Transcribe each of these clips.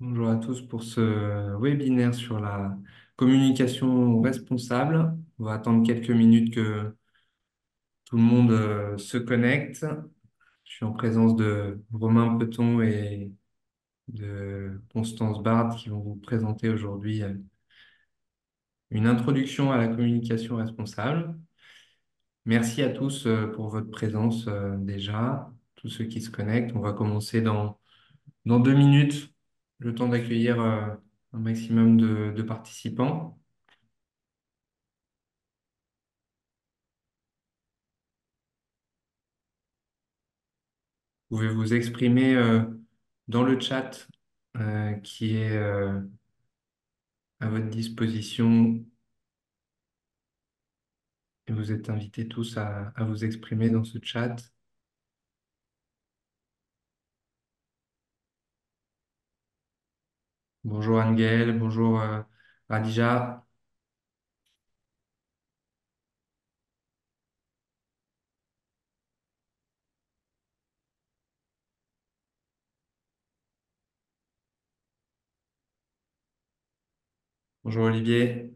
Bonjour à tous pour ce webinaire sur la communication responsable. On va attendre quelques minutes que tout le monde se connecte. Je suis en présence de Romain Peton et de Constance Bard qui vont vous présenter aujourd'hui une introduction à la communication responsable. Merci à tous pour votre présence déjà, tous ceux qui se connectent. On va commencer dans 2 minutes, le temps d'accueillir un maximum de participants. Vous pouvez vous exprimer dans le chat qui est à votre disposition et vous êtes invités tous à vous exprimer dans ce chat. Bonjour Angel, bonjour Radija, bonjour Olivier,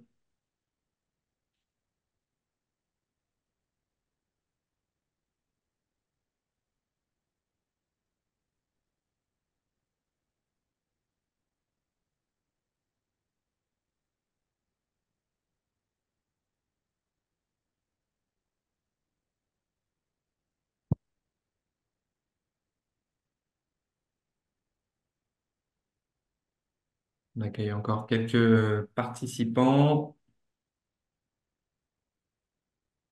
on accueille encore quelques participants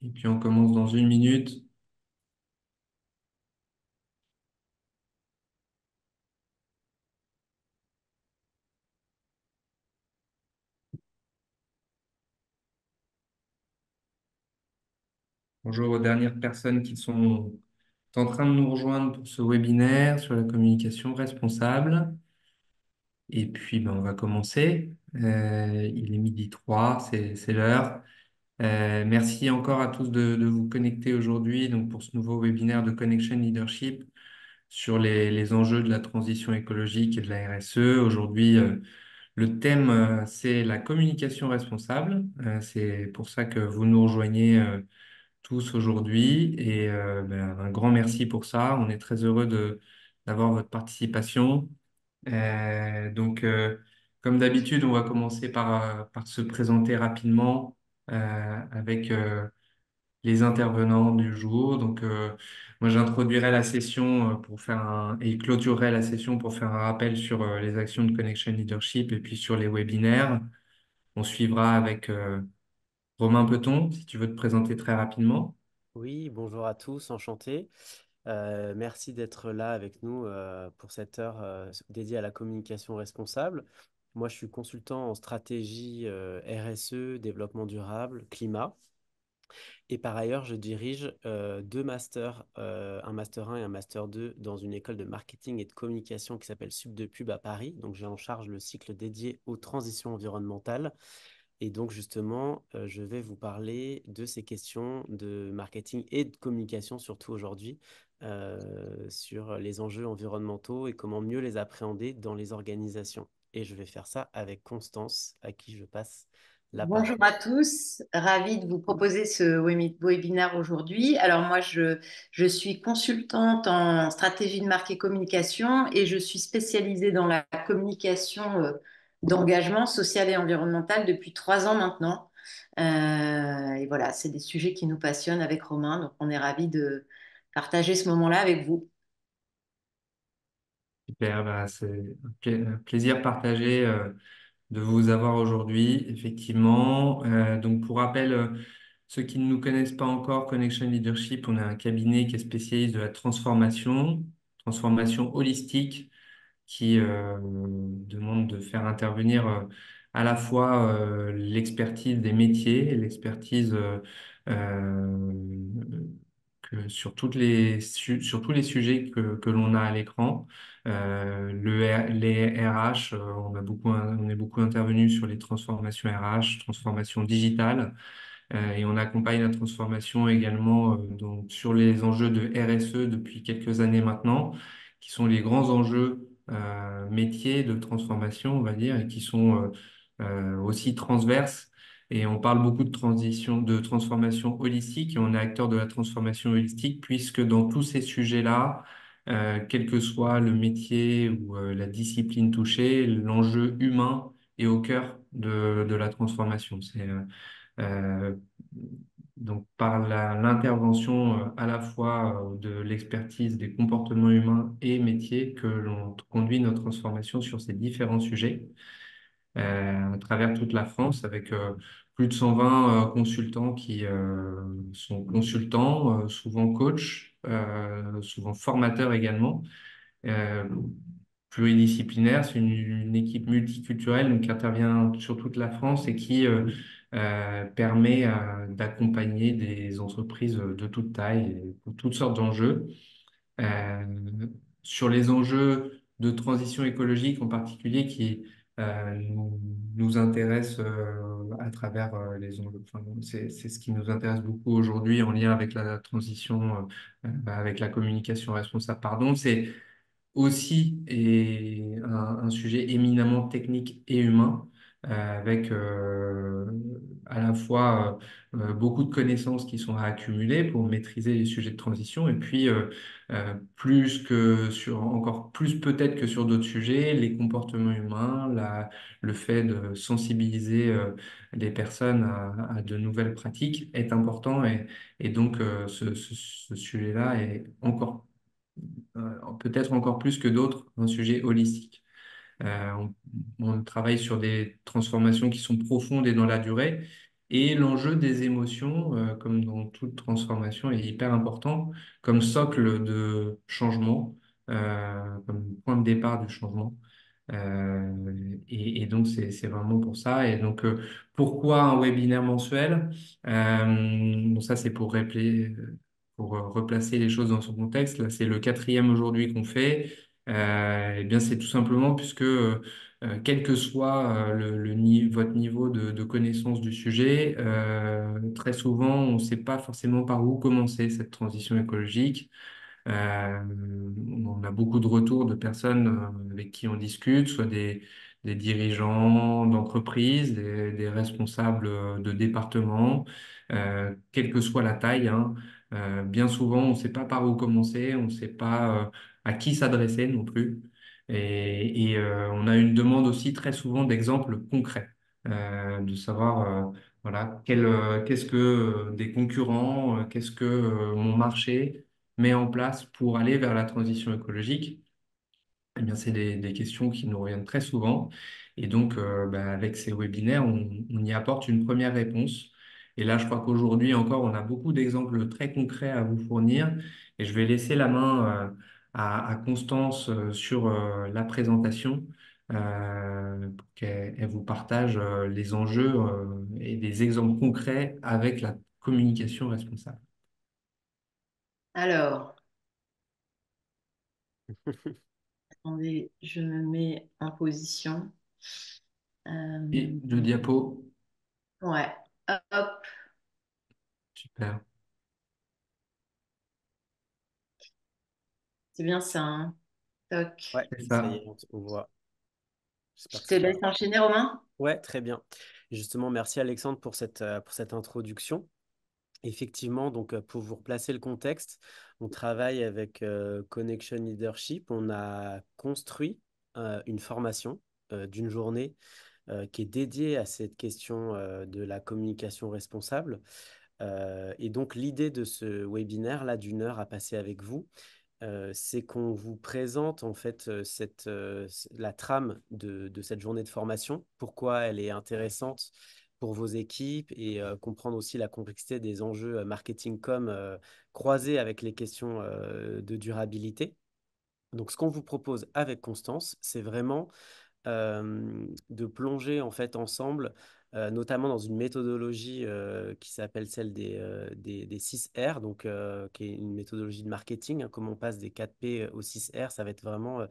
et puis on commence dans 1 minute. Bonjour aux dernières personnes qui sont en train de nous rejoindre pour ce webinaire sur la communication responsable. Et puis, ben, on va commencer. Il est 12h03, c'est l'heure. Merci encore à tous de vous connecter aujourd'hui donc pour ce nouveau webinaire de Connection Leadership sur les enjeux de la transition écologique et de la RSE. Aujourd'hui, le thème, c'est la communication responsable. C'est pour ça que vous nous rejoignez tous aujourd'hui et ben, un grand merci pour ça. On est très heureux d'avoir votre participation. Donc, comme d'habitude, on va commencer par se présenter rapidement avec les intervenants du jour. Donc, moi, j'introduirai la session et clôturerai la session pour faire un rappel sur les actions de Connection Leadership et puis sur les webinaires. On suivra avec Romain Peton, si tu veux te présenter très rapidement. Oui, bonjour à tous, enchanté. Merci d'être là avec nous pour cette heure dédiée à la communication responsable. Moi, je suis consultant en stratégie RSE, développement durable, climat. Et par ailleurs, je dirige deux masters, un master 1 et un master 2 dans une école de marketing et de communication qui s'appelle Sub de Pub à Paris. Donc, j'ai en charge le cycle dédié aux transitions environnementales. Et donc justement, je vais vous parler de ces questions de marketing et de communication, surtout aujourd'hui, sur les enjeux environnementaux et comment mieux les appréhender dans les organisations. Et je vais faire ça avec Constance, à qui je passe la Bonjour parole. à tous, ravie de vous proposer ce webinaire aujourd'hui. Alors moi, je suis consultante en stratégie de marque et communication et je suis spécialisée dans la communication d'engagement social et environnemental depuis 3 ans maintenant. Et voilà, c'est des sujets qui nous passionnent avec Romain, donc on est ravis de partager ce moment-là avec vous. Super, bah, c'est un plaisir partagé de vous avoir aujourd'hui, effectivement. Donc, pour rappel, ceux qui ne nous connaissent pas encore, Connection Leadership, on est un cabinet qui est spécialiste de la transformation holistique, qui demande de faire intervenir à la fois l'expertise des métiers, l'expertise sur sur tous les sujets que l'on a à l'écran. Les RH, on est beaucoup intervenu sur les transformations RH, transformation digitale, et on accompagne la transformation également donc sur les enjeux de RSE depuis quelques années maintenant, qui sont les grands enjeux métiers de transformation, on va dire, et qui sont aussi transverses. Et on parle beaucoup de transition, de transformation holistique, et on est acteur de la transformation holistique, puisque dans tous ces sujets-là, quel que soit le métier ou la discipline touchée, l'enjeu humain est au cœur de la transformation. Euh, donc par l'intervention à la fois de l'expertise des comportements humains et métiers que l'on conduit notre transformation sur ces différents sujets à travers toute la France avec plus de 120 consultants qui sont consultants, souvent coachs, souvent formateurs également euh, pluridisciplinaire. C'est une équipe multiculturelle donc, qui intervient sur toute la France et qui permet d'accompagner des entreprises de toute taille et pour toutes sortes d'enjeux. Euh, sur les enjeux de transition écologique en particulier qui nous intéressent à travers les enjeux. Enfin, c'est ce qui nous intéresse beaucoup aujourd'hui en lien avec la transition, avec la communication responsable, pardon. C'est aussi est un sujet éminemment technique et humain, avec à la fois beaucoup de connaissances qui sont à accumuler pour maîtriser les sujets de transition, et puis encore plus peut-être que sur d'autres sujets, les comportements humains, le fait de sensibiliser les personnes à de nouvelles pratiques est important, et donc ce sujet-là est encore peut-être encore plus que d'autres, un sujet holistique. On travaille sur des transformations qui sont profondes et dans la durée. Et l'enjeu des émotions, comme dans toute transformation, est hyper important comme socle de changement, comme point de départ du changement. Et donc, c'est vraiment pour ça. Et donc, pourquoi un webinaire mensuel? Donc ça, c'est pour replacer les choses dans son contexte. Là, c'est le quatrième aujourd'hui qu'on fait. Eh bien, c'est tout simplement puisque, quel que soit votre niveau de connaissance du sujet, très souvent, on ne sait pas forcément par où commencer cette transition écologique. Euh, on a beaucoup de retours de personnes avec qui on discute, soit des dirigeants d'entreprise, des responsables de département, quelle que soit la taille, hein. Bien souvent, on ne sait pas par où commencer, on ne sait pas à qui s'adresser non plus. Et on a une demande aussi très souvent d'exemples concrets, de savoir voilà, qu'est-ce que des concurrents, qu'est-ce que mon marché met en place pour aller vers la transition écologique? Eh bien, c'est des questions qui nous reviennent très souvent. Et donc, avec ces webinaires, on y apporte une première réponse. Et là, je crois qu'aujourd'hui encore, on a beaucoup d'exemples très concrets à vous fournir. Et je vais laisser la main à Constance sur la présentation pour qu'elle vous partage les enjeux et des exemples concrets avec la communication responsable. Alors, attendez, je me mets en position. Et Euh, le diapo, ouais, hop, super. c'est bien ça, hein. Toc. Ouais, C'est ça y ça. est, on voit. J'espère Je que te ce laisse sera. enchaîner, Romain. Ouais, très bien. Et justement, merci Alexandre pour cette introduction. Effectivement, donc pour vous replacer le contexte, on travaille avec Connection Leadership. On a construit une formation d'une journée qui est dédiée à cette question de la communication responsable. Et donc l'idée de ce webinaire là d'une heure à passer avec vous, c'est qu'on vous présente en fait la trame de cette journée de formation, pourquoi elle est intéressante pour vos équipes et comprendre aussi la complexité des enjeux marketing com croisés avec les questions de durabilité. Donc, ce qu'on vous propose avec Constance, c'est vraiment de plonger en fait ensemble, notamment dans une méthodologie qui s'appelle celle des 6 R, donc, qui est une méthodologie de marketing, hein. Comme on passe des 4 P aux 6 R, ça va être vraiment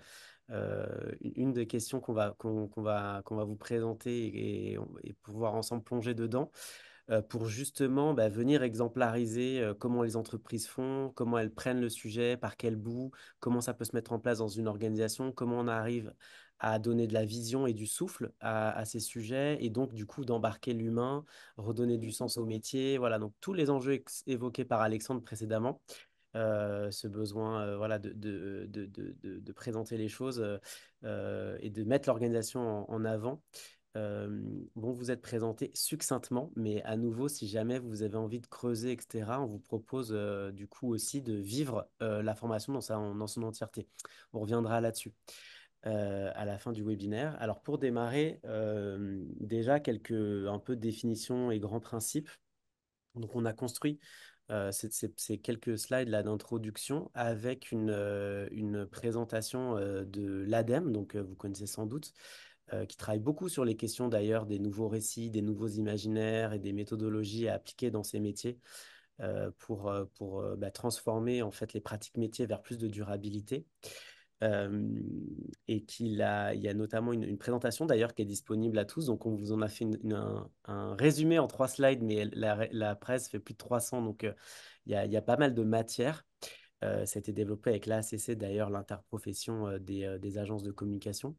une des questions qu'on va vous présenter et pouvoir ensemble plonger dedans. pour justement venir exemplariser comment les entreprises font, comment elles prennent le sujet, par quel bout, comment ça peut se mettre en place dans une organisation, comment on arrive à donner de la vision et du souffle à ces sujets, et donc du coup d'embarquer l'humain, redonner du sens au métier. Voilà, donc tous les enjeux évoqués par Alexandre précédemment, ce besoin voilà, de présenter les choses et de mettre l'organisation en avant vont vous être présentés succinctement, mais à nouveau, si jamais vous avez envie de creuser, etc., on vous propose du coup aussi de vivre la formation dans son entièreté. On reviendra là-dessus à la fin du webinaire. Alors pour démarrer, déjà quelques un peu définitions et grands principes. Donc on a construit ces quelques slides là d'introduction avec une présentation de l'ADEME, donc vous connaissez sans doute, qui travaille beaucoup sur les questions d'ailleurs des nouveaux récits, des nouveaux imaginaires et des méthodologies à appliquer dans ces métiers pour transformer en fait les pratiques métiers vers plus de durabilité. Euh, et il y a notamment une présentation d'ailleurs qui est disponible à tous. Donc on vous en a fait un résumé en 3 slides, mais la presse fait plus de 300, donc il y a pas mal de matière. Ça a été développé avec l'ACC d'ailleurs, l'interprofession des agences de communication.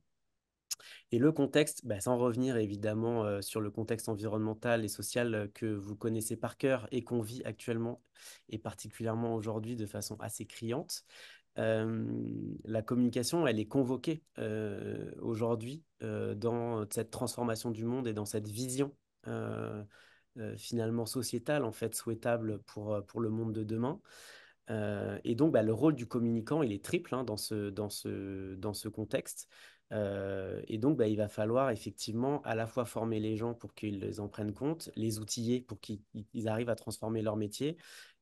Et le contexte, sans revenir évidemment sur le contexte environnemental et social que vous connaissez par cœur et qu'on vit actuellement, et particulièrement aujourd'hui de façon assez criante, euh, la communication, elle est convoquée aujourd'hui dans cette transformation du monde et dans cette vision finalement sociétale, en fait, souhaitable pour le monde de demain. Et donc, le rôle du communicant, il est triple hein, dans ce contexte. Et donc, il va falloir effectivement à la fois former les gens pour qu'ils en prennent compte, les outiller pour qu'ils arrivent à transformer leur métier,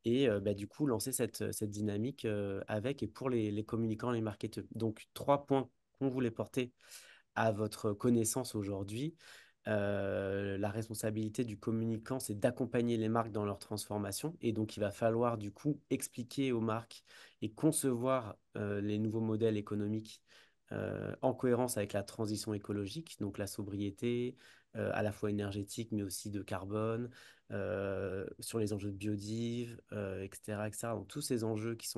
et du coup, lancer cette dynamique avec et pour les communicants, les marketeurs. Donc, 3 points qu'on voulait porter à votre connaissance aujourd'hui. La responsabilité du communicant, c'est d'accompagner les marques dans leur transformation. Et donc, il va falloir du coup expliquer aux marques et concevoir les nouveaux modèles économiques en cohérence avec la transition écologique, donc la sobriété, à la fois énergétique, mais aussi de carbone, sur les enjeux de biodive, etc., etc. Donc, tous ces enjeux qu'il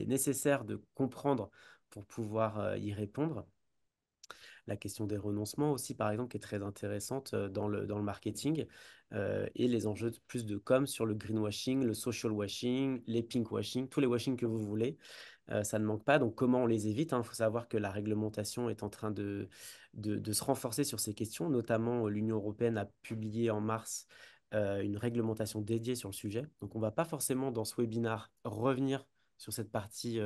est nécessaire de comprendre pour pouvoir y répondre. La question des renoncements aussi, par exemple, qui est très intéressante dans le marketing, et les enjeux plus de com sur le greenwashing, le social washing, les pinkwashing, tous les washing que vous voulez. Ça ne manque pas. Donc, comment on les évite, hein? Il faut savoir que la réglementation est en train de se renforcer sur ces questions. Notamment, l'Union européenne a publié en mars une réglementation dédiée sur le sujet. Donc, on ne va pas forcément, dans ce webinaire, revenir sur cette partie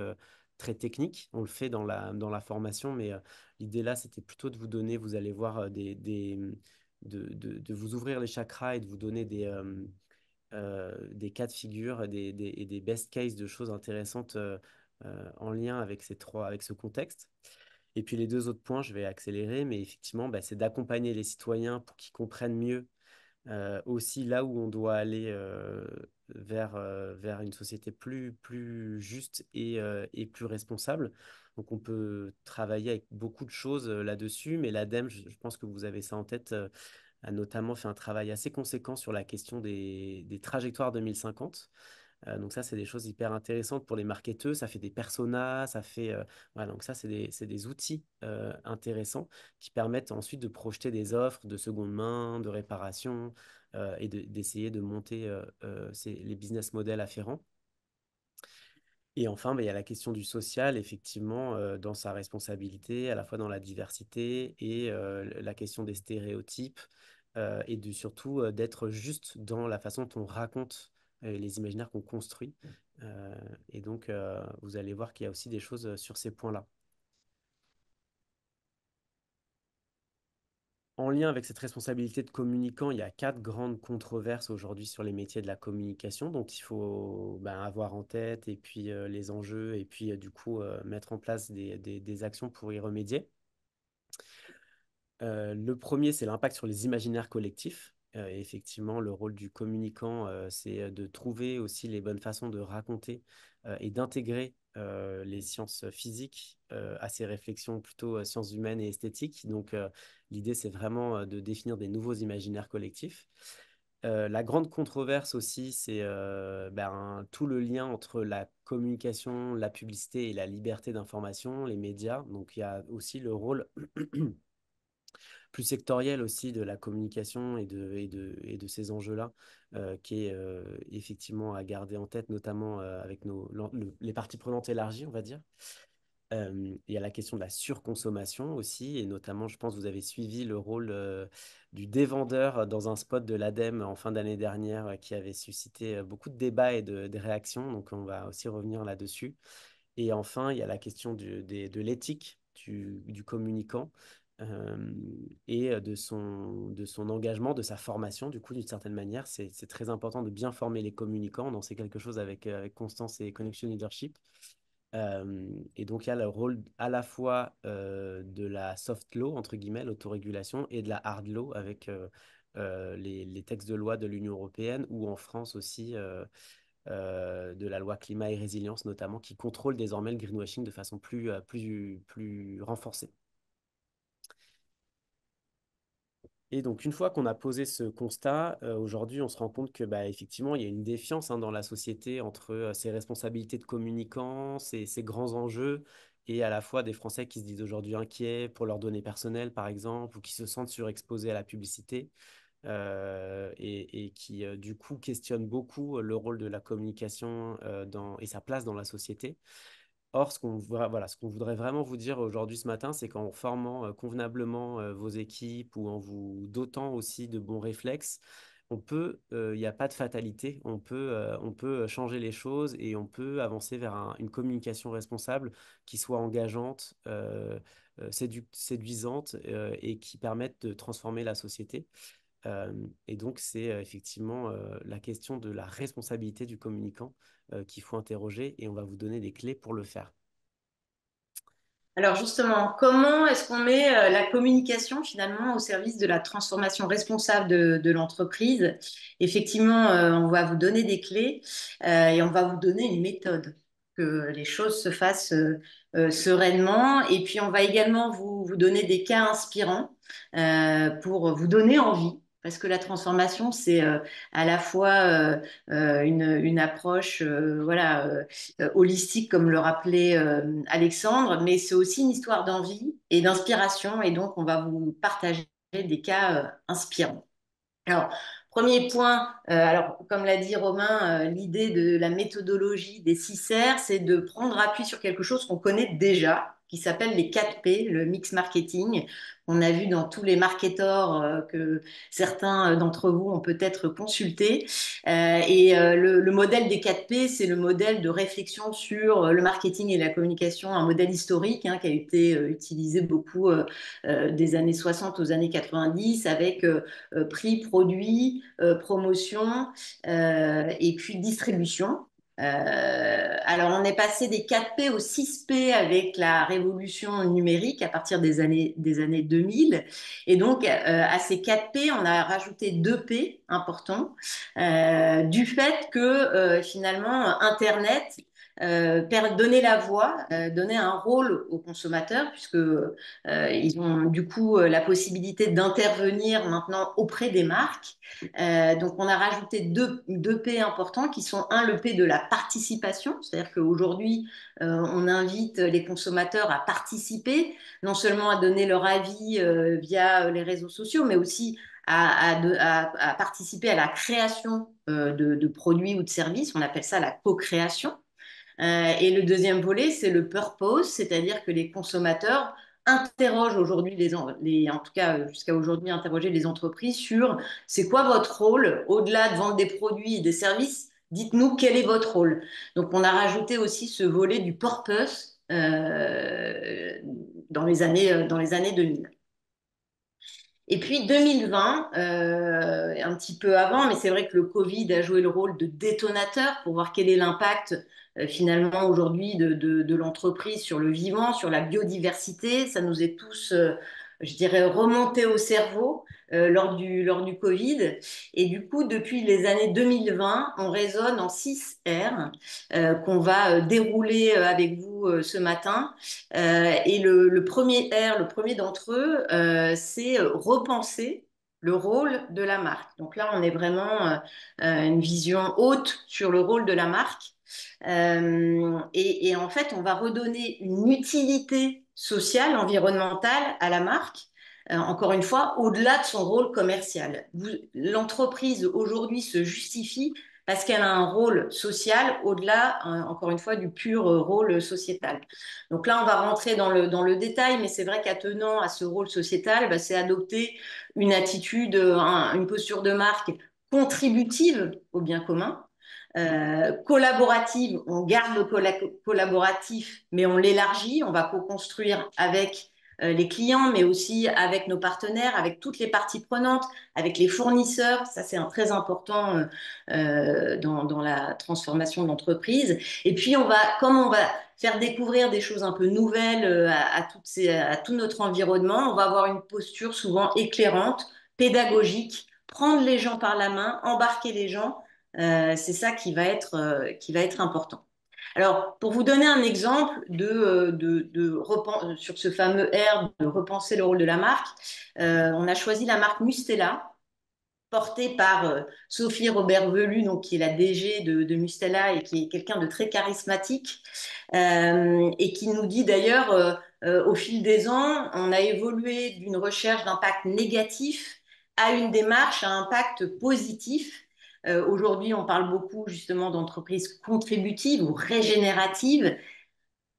très technique. On le fait dans la formation, mais l'idée là, c'était plutôt de vous donner, vous allez voir, de vous ouvrir les chakras et de vous donner des cas de figure et des best cases de choses intéressantes en lien avec avec ce contexte. Et puis les 2 autres points, je vais accélérer, mais effectivement, c'est d'accompagner les citoyens pour qu'ils comprennent mieux aussi là où on doit aller vers une société plus juste et plus responsable. Donc on peut travailler avec beaucoup de choses là-dessus, mais l'ADEME, je pense que vous avez ça en tête, a notamment fait un travail assez conséquent sur la question des trajectoires 2050. Donc ça, c'est des choses hyper intéressantes pour les marketeurs. Ça fait des personas, voilà, donc ça, c'est des outils intéressants qui permettent ensuite de projeter des offres de seconde main, de réparation et d'essayer de monter les business models afférents. Et enfin, il y a la question du social, effectivement, dans sa responsabilité, à la fois dans la diversité et la question des stéréotypes, et surtout d'être juste dans la façon dont on raconte les imaginaires qu'on construit. Euh, et donc, vous allez voir qu'il y a aussi des choses sur ces points-là. En lien avec cette responsabilité de communicant, il y a 4 grandes controverses aujourd'hui sur les métiers de la communication, dont il faut avoir en tête, et puis les enjeux, et puis du coup mettre en place des actions pour y remédier. Le premier, c'est l'impact sur les imaginaires collectifs. Et effectivement, le rôle du communicant, c'est de trouver aussi les bonnes façons de raconter et d'intégrer les sciences physiques à ces réflexions plutôt sciences humaines et esthétiques. Donc, l'idée, c'est vraiment de définir des nouveaux imaginaires collectifs. La grande controverse aussi, c'est tout le lien entre la communication, la publicité et la liberté d'information, les médias. Donc, il y a aussi le rôle plus sectoriel aussi de la communication et de ces enjeux-là, qui est effectivement à garder en tête, notamment avec les parties prenantes élargies, on va dire. Il y a la question de la surconsommation aussi, et notamment, je pense que vous avez suivi le rôle du dévendeur dans un spot de l'ADEME en fin d'année dernière qui avait suscité beaucoup de débats et de réactions, donc on va aussi revenir là-dessus. Et enfin, il y a la question de l'éthique du communicant euh, et de son engagement, de sa formation. Du coup, d'une certaine manière, c'est très important de bien former les communicants. On en sait quelque chose avec Constance et Connection Leadership. Et donc, il y a le rôle à la fois de la soft law, entre guillemets, l'autorégulation, et de la hard law avec les textes de loi de l'Union européenne ou en France aussi de la loi climat et résilience notamment, qui contrôle désormais le greenwashing de façon plus renforcée. Et donc, une fois qu'on a posé ce constat, aujourd'hui, on se rend compte que, effectivement, il y a une défiance dans la société entre ces responsabilités de communicants, ces grands enjeux, et à la fois des Français qui se disent aujourd'hui inquiets pour leurs données personnelles, par exemple, ou qui se sentent surexposés à la publicité, et qui, du coup, questionnent beaucoup le rôle de la communication et sa place dans la société. Or, ce qu'on voudrait vraiment vous dire aujourd'hui ce matin, c'est qu'en formant convenablement vos équipes ou en vous dotant aussi de bons réflexes, il n'y a pas de fatalité, on peut changer les choses et on peut avancer vers une communication responsable qui soit engageante, séduisante et qui permette de transformer la société. Et donc, c'est effectivement la question de la responsabilité du communicant qu'il faut interroger et on va vous donner des clés pour le faire. Alors justement, comment est-ce qu'on met la communication finalement au service de la transformation responsable de l'entreprise? Effectivement, on va vous donner des clés et on va vous donner une méthode, que les choses se fassent sereinement. Et puis on va également vous donner des cas inspirants pour vous donner envie. Parce que la transformation, c'est à la fois une approche voilà, holistique, comme le rappelait Alexandre, mais c'est aussi une histoire d'envie et d'inspiration. Et donc, on va vous partager des cas inspirants. Alors, premier point, alors comme l'a dit Romain, l'idée de la méthodologie des 6 R, c'est de prendre appui sur quelque chose qu'on connaît déjà, qui s'appelle les 4 P, le mix marketing. On a vu dans tous les marketeurs que certains d'entre vous ont peut-être consulté. Le modèle des 4 P, c'est le modèle de réflexion sur le marketing et la communication, un modèle historique qui a été utilisé beaucoup des années 60 aux années 90 avec prix, produit, promotion et puis distribution. Alors, on est passé des 4 P aux 6 P avec la révolution numérique à partir des années 2000. Et donc, à ces 4 P, on a rajouté 2 P importants du fait que finalement, Internet donner la voix, donner un rôle aux consommateurs, puisque ils ont du coup la possibilité d'intervenir maintenant auprès des marques. Donc, on a rajouté deux P importants qui sont le P de la participation, c'est-à-dire qu'aujourd'hui, on invite les consommateurs à participer, non seulement à donner leur avis via les réseaux sociaux, mais aussi à participer à la création de produits ou de services. On appelle ça la co-création. Et le deuxième volet, c'est le purpose, c'est-à-dire que les consommateurs interrogent aujourd'hui en tout cas jusqu'à aujourd'hui, interroger les entreprises sur c'est quoi votre rôle au-delà de vendre des produits et des services. Dites-nous quel est votre rôle. Donc, on a rajouté aussi ce volet du purpose dans les années 2000. Et puis 2020, un petit peu avant, mais c'est vrai que le Covid a joué le rôle de détonateur pour voir quel est l'impact finalement aujourd'hui de l'entreprise sur le vivant, sur la biodiversité. Ça nous est tous je dirais, remonté au cerveau lors du Covid. Et du coup, depuis les années 2020, on raisonne en 6 R qu'on va dérouler avec vous ce matin. Et le premier R, le premier d'entre eux, c'est repenser le rôle de la marque. Donc là, on est vraiment une vision haute sur le rôle de la marque. Et en fait, on va redonner une utilité sociale, environnementale à la marque, encore une fois, au-delà de son rôle commercial. L'entreprise aujourd'hui se justifie parce qu'elle a un rôle social au-delà, encore une fois, du pur rôle sociétal. Donc là, on va rentrer dans le détail, mais c'est vrai qu'attenant à ce rôle sociétal, bah, c'est adopter une attitude, une posture de marque contributive au bien commun, collaborative, on garde le collaboratif, mais on l'élargit, on va co-construire avec les clients, mais aussi avec nos partenaires, avec toutes les parties prenantes, avec les fournisseurs. Ça, c'est un très important dans la transformation de l'entreprise. Et puis, comme on va faire découvrir des choses un peu nouvelles à tout notre environnement, on va avoir une posture souvent éclairante, pédagogique, prendre les gens par la main, embarquer les gens, c'est ça qui va être important. Alors, pour vous donner un exemple sur ce fameux R de repenser le rôle de la marque, on a choisi la marque Mustela, portée par Sophie Robert-Velu, donc qui est la DG de Mustela et qui est quelqu'un de très charismatique, et qui nous dit d'ailleurs, au fil des ans, on a évolué d'une recherche d'impact négatif à une démarche à impact positif. Aujourd'hui, on parle beaucoup justement d'entreprises contributives ou régénératives.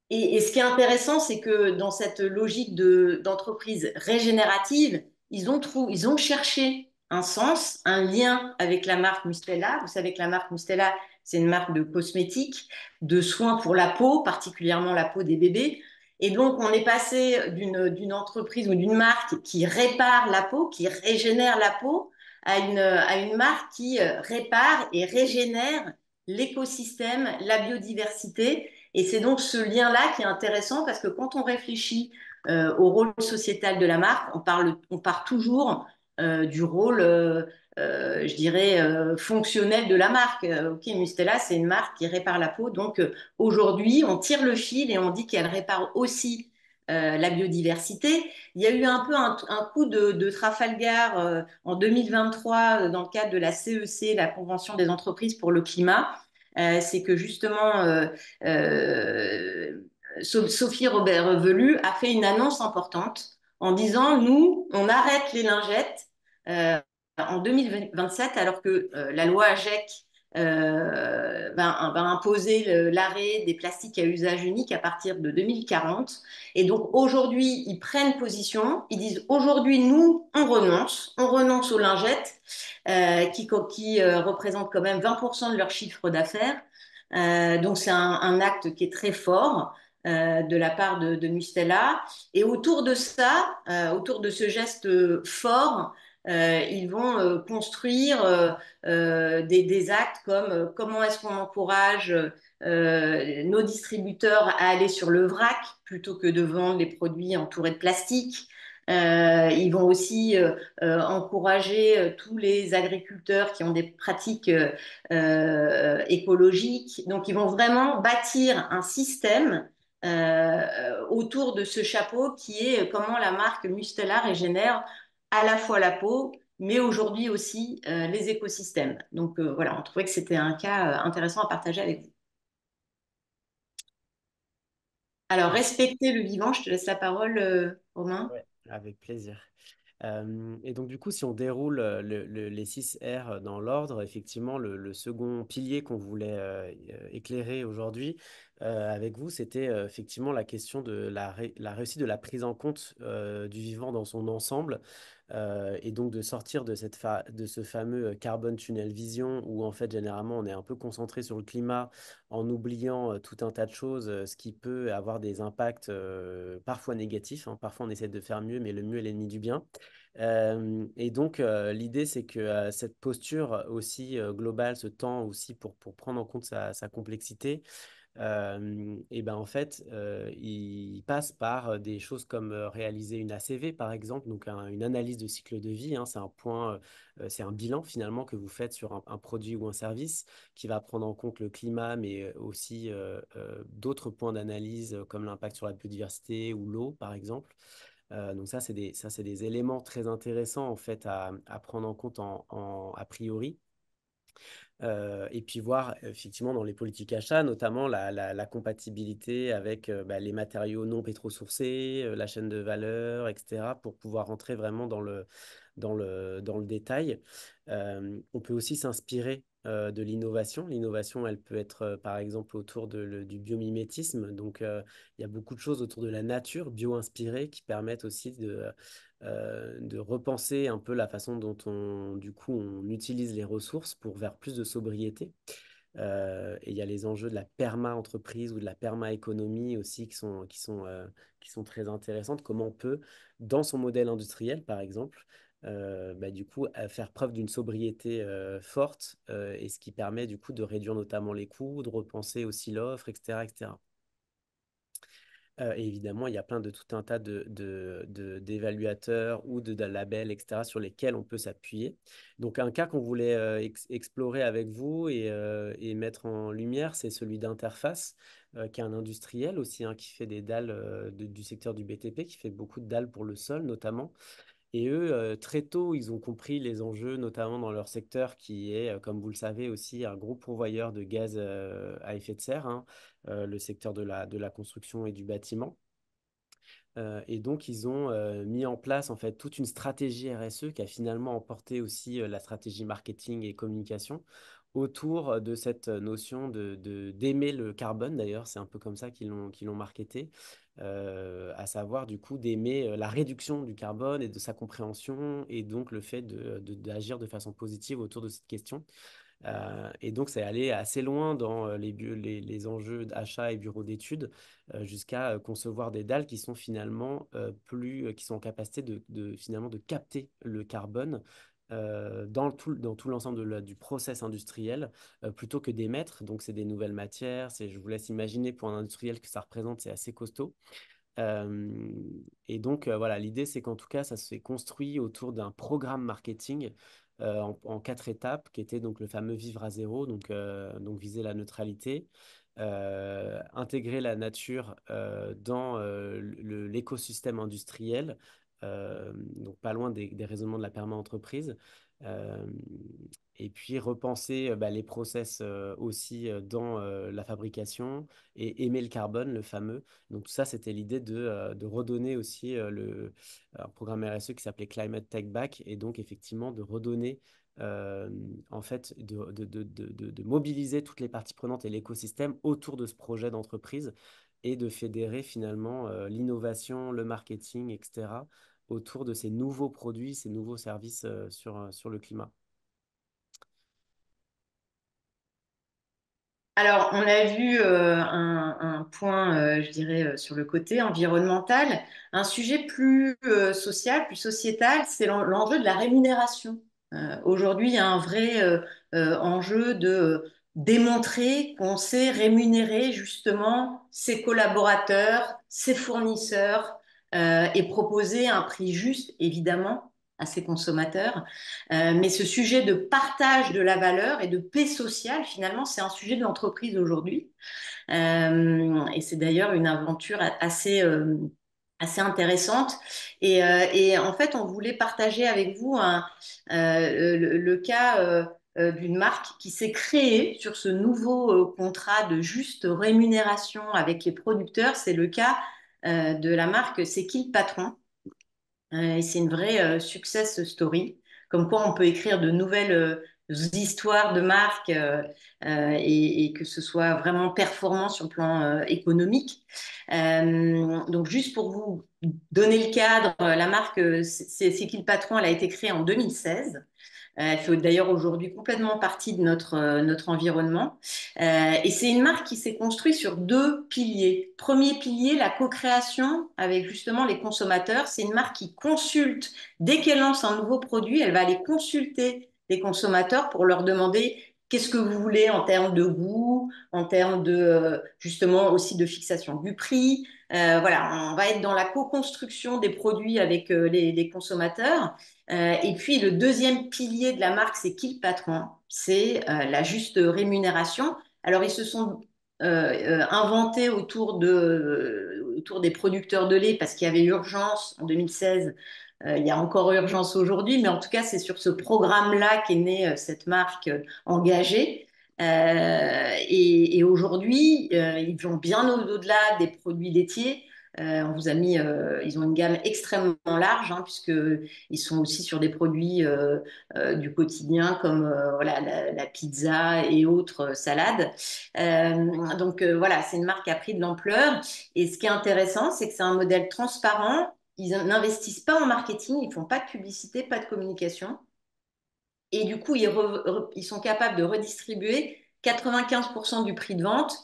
Et ce qui est intéressant, c'est que dans cette logique d'entreprise régénérative, ils ont cherché un sens, un lien avec la marque Mustela. Vous savez que la marque Mustela, c'est une marque de cosmétiques, de soins pour la peau, particulièrement la peau des bébés. Et donc, on est passé d'une entreprise ou d'une marque qui répare la peau, qui régénère la peau, à une marque qui répare et régénère l'écosystème, la biodiversité. Et c'est donc ce lien-là qui est intéressant parce que quand on réfléchit au rôle sociétal de la marque, on part toujours du rôle, je dirais, fonctionnel de la marque. Ok, Mustela, c'est une marque qui répare la peau. Donc aujourd'hui, on tire le fil et on dit qu'elle répare aussi la biodiversité. Il y a eu un peu un coup de Trafalgar en 2023 dans le cadre de la CEC, la Convention des entreprises pour le climat. C'est que justement, euh, Sophie Robert Velu a fait une annonce importante en disant, nous, on arrête les lingettes euh, en 2027 alors que la loi AGEC va imposer l'arrêt des plastiques à usage unique à partir de 2040. Et donc aujourd'hui, ils prennent position, ils disent aujourd'hui, nous, on renonce aux lingettes qui représentent quand même 20% de leur chiffre d'affaires. Donc c'est un acte qui est très fort de la part de Mustela. Et autour de ça, autour de ce geste fort, ils vont construire des actes comme comment est-ce qu'on encourage nos distributeurs à aller sur le vrac plutôt que de vendre les produits entourés de plastique. Ils vont aussi encourager tous les agriculteurs qui ont des pratiques écologiques. Donc, ils vont vraiment bâtir un système autour de ce chapeau qui est comment la marque Mustela régénère à la fois la peau, mais aujourd'hui aussi les écosystèmes. Donc voilà, on trouvait que c'était un cas intéressant à partager avec vous. Alors, respecter le vivant, je te laisse la parole, Romain. Ouais, avec plaisir. Et donc, du coup, si on déroule les 6 R dans l'ordre, effectivement, le second pilier qu'on voulait éclairer aujourd'hui avec vous, c'était effectivement la question de la réussite de la prise en compte du vivant dans son ensemble. Et donc de sortir de ce fameux carbone tunnel vision où en fait généralement on est un peu concentré sur le climat en oubliant tout un tas de choses, ce qui peut avoir des impacts parfois négatifs, hein. Parfois on essaie de faire mieux, mais le mieux est l'ennemi du bien. Et donc l'idée c'est que cette posture aussi globale, ce temps aussi pour prendre en compte sa complexité, et ben en fait, il passe par des choses comme réaliser une ACV, par exemple, donc une analyse de cycle de vie, hein. C'est un point, c'est un bilan finalement que vous faites sur un produit ou un service qui va prendre en compte le climat, mais aussi d'autres points d'analyse comme l'impact sur la biodiversité ou l'eau, par exemple. Donc ça, c'est des éléments très intéressants en fait à prendre en compte a priori. Et puis voir effectivement dans les politiques achats, notamment la compatibilité avec les matériaux non pétrosourcés, la chaîne de valeur, etc., pour pouvoir rentrer vraiment dans le détail. On peut aussi s'inspirer de l'innovation. L'innovation, elle peut être par exemple autour du biomimétisme. Donc, il y a beaucoup de choses autour de la nature bio-inspirée qui permettent aussi de repenser un peu la façon dont du coup, on utilise les ressources pour vers plus de sobriété. Et il y a les enjeux de la perma-entreprise ou de la perma-économie aussi qui sont très intéressantes. Comment on peut, dans son modèle industriel, par exemple, du coup, faire preuve d'une sobriété forte et ce qui permet du coup de réduire notamment les coûts, de repenser aussi l'offre, etc., etc. Et évidemment, il y a plein de tout un tas d'évaluateurs ou de labels, etc., sur lesquels on peut s'appuyer. Donc, un cas qu'on voulait explorer avec vous et mettre en lumière, c'est celui d'Interface, qui est un industriel aussi, hein, qui fait des dalles du secteur du BTP, qui fait beaucoup de dalles pour le sol notamment. Et eux, très tôt, ils ont compris les enjeux, notamment dans leur secteur, qui est, comme vous le savez aussi, un gros pourvoyeur de gaz à effet de serre, hein, le secteur de la construction et du bâtiment. Et donc, ils ont mis en place en fait toute une stratégie RSE qui a finalement emporté aussi la stratégie marketing et communication autour de cette notion d'aimer le carbone. D'ailleurs, c'est un peu comme ça qu'ils l'ont marketé, à savoir du coup d'aimer la réduction du carbone et de sa compréhension et donc le fait d'agir de façon positive autour de cette question. Et donc, c'est allé assez loin dans les enjeux d'achat et bureaux d'études, jusqu'à concevoir des dalles qui sont finalement qui sont en capacité finalement de capter le carbone dans tout l'ensemble du process industriel, plutôt que d'émettre. Donc, c'est des nouvelles matières. Je vous laisse imaginer pour un industriel que ça représente, c'est assez costaud. Euh, et donc, voilà, l'idée, c'est qu'en tout cas, ça s'est construit autour d'un programme marketing en 4 étapes, qui était donc le fameux vivre à zéro, donc viser la neutralité, intégrer la nature dans l'écosystème industriel, donc pas loin des raisonnements de la perma-entreprise. Euh, et puis repenser les process aussi dans la fabrication et aimer le carbone, le fameux. Donc tout ça, c'était l'idée de redonner aussi un programme RSE qui s'appelait Climate Tech Back, et donc effectivement de redonner, en fait, de mobiliser toutes les parties prenantes et l'écosystème autour de ce projet d'entreprise et de fédérer finalement l'innovation, le marketing, etc., autour de ces nouveaux produits, ces nouveaux services sur le climat. Alors, on a vu un point, je dirais, sur le côté environnemental. Un sujet plus social, plus sociétal, c'est l'enjeu de la rémunération. Aujourd'hui, il y a un vrai enjeu de démontrer qu'on sait rémunérer justement ses collaborateurs, ses fournisseurs, et proposer un prix juste, évidemment, à ses consommateurs. Mais ce sujet de partage de la valeur et de paix sociale, finalement, c'est un sujet de l'entreprise aujourd'hui. Et c'est d'ailleurs une aventure assez intéressante. Et en fait, on voulait partager avec vous le cas d'une marque qui s'est créée sur ce nouveau contrat de juste rémunération avec les producteurs. C'est le cas de la marque C'est qui le patron? Et c'est une vraie success story, comme quoi on peut écrire de nouvelles histoires de marques, et que ce soit vraiment performant sur le plan économique. Donc juste pour vous donner le cadre, la marque C'est qui le patron, elle a été créée en 2016. Elle fait d'ailleurs aujourd'hui complètement partie de notre environnement. Et c'est une marque qui s'est construite sur 2 piliers. Premier pilier, la co-création avec justement les consommateurs. C'est une marque qui consulte, dès qu'elle lance un nouveau produit, elle va aller consulter les consommateurs pour leur demander qu'est-ce que vous voulez en termes de goût, en termes de justement aussi de fixation du prix. Voilà, on va être dans la co-construction des produits avec les consommateurs. Et puis le deuxième pilier de la marque, c'est qui le patron? C'est la juste rémunération. Alors ils se sont inventés autour des producteurs de lait parce qu'il y avait urgence en 2016. Il y a encore urgence aujourd'hui, mais en tout cas, c'est sur ce programme-là qu'est née cette marque engagée. Et aujourd'hui, ils vont bien au-delà des produits laitiers. On vous a mis, ils ont une gamme extrêmement large, hein, puisqu'ils sont aussi sur des produits du quotidien comme voilà, la pizza et autres salades. Donc voilà, c'est une marque qui a pris de l'ampleur. Et ce qui est intéressant, c'est que c'est un modèle transparent. Ils n'investissent pas en marketing, ils font pas de publicité, pas de communication. Et du coup, ils sont capables de redistribuer 95% du prix de vente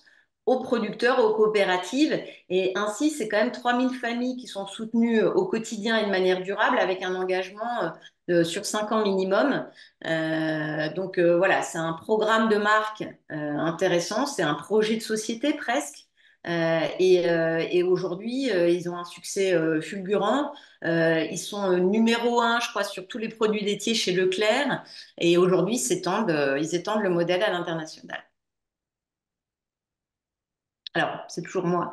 aux producteurs, aux coopératives. Et ainsi, c'est quand même 3000 familles qui sont soutenues au quotidien et de manière durable avec un engagement sur 5 ans minimum. Donc voilà, c'est un programme de marque intéressant, c'est un projet de société presque. Et aujourd'hui, ils ont un succès fulgurant. Ils sont numéro un, je crois, sur tous les produits laitiers chez Leclerc. Et aujourd'hui, ils étendent le modèle à l'international. Alors, c'est toujours moi.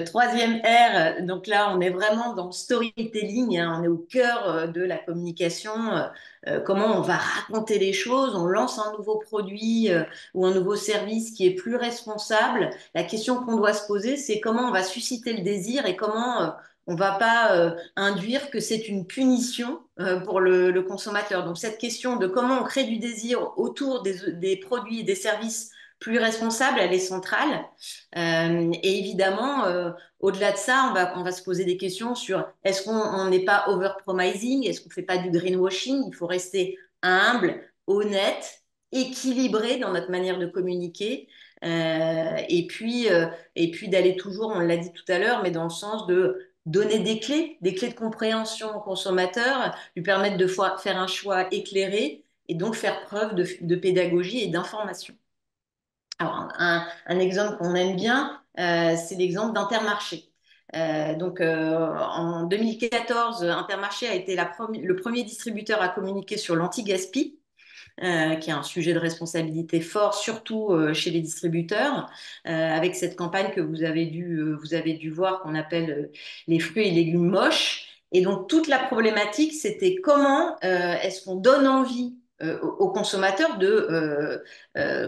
Troisième R, donc là, on est vraiment dans le storytelling, hein, on est au cœur de la communication, comment on va raconter les choses, on lance un nouveau produit ou un nouveau service qui est plus responsable. La question qu'on doit se poser, c'est comment on va susciter le désir et comment on va pas induire que c'est une punition pour le consommateur. Donc, cette question de comment on crée du désir autour des produits et des services plus responsables, elle est centrale. Et évidemment, au-delà de ça, on va se poser des questions sur est-ce qu'on n'est pas over-promising, est-ce qu'on ne fait pas du greenwashing? Il faut rester humble, honnête, équilibré dans notre manière de communiquer. Et puis d'aller toujours, on l'a dit tout à l'heure, mais dans le sens de donner des clés de compréhension au consommateur, lui permettre de faire un choix éclairé et donc faire preuve de pédagogie et d'information. Alors, un exemple qu'on aime bien, c'est l'exemple d'Intermarché. En 2014, Intermarché a été le premier distributeur à communiquer sur l'anti-gaspi, qui est un sujet de responsabilité fort, surtout chez les distributeurs, avec cette campagne que vous avez dû voir qu'on appelle les fruits et légumes moches. Et donc, toute la problématique, c'était comment est-ce qu'on donne envie aux consommateurs de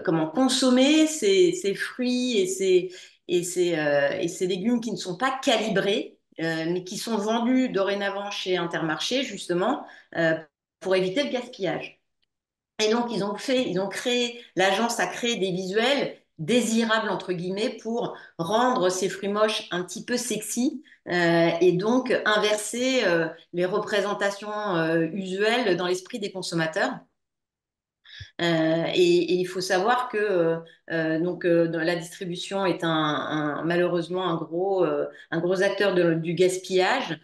comment consommer ces fruits et ces légumes qui ne sont pas calibrés, mais qui sont vendus dorénavant chez Intermarché, justement, pour éviter le gaspillage. Et donc, ils ont créé, l'agence a créé des visuels désirables, entre guillemets, pour rendre ces fruits moches un petit peu sexy et donc inverser les représentations usuelles dans l'esprit des consommateurs. Et il faut savoir que dans la distribution est malheureusement un gros acteur du gaspillage,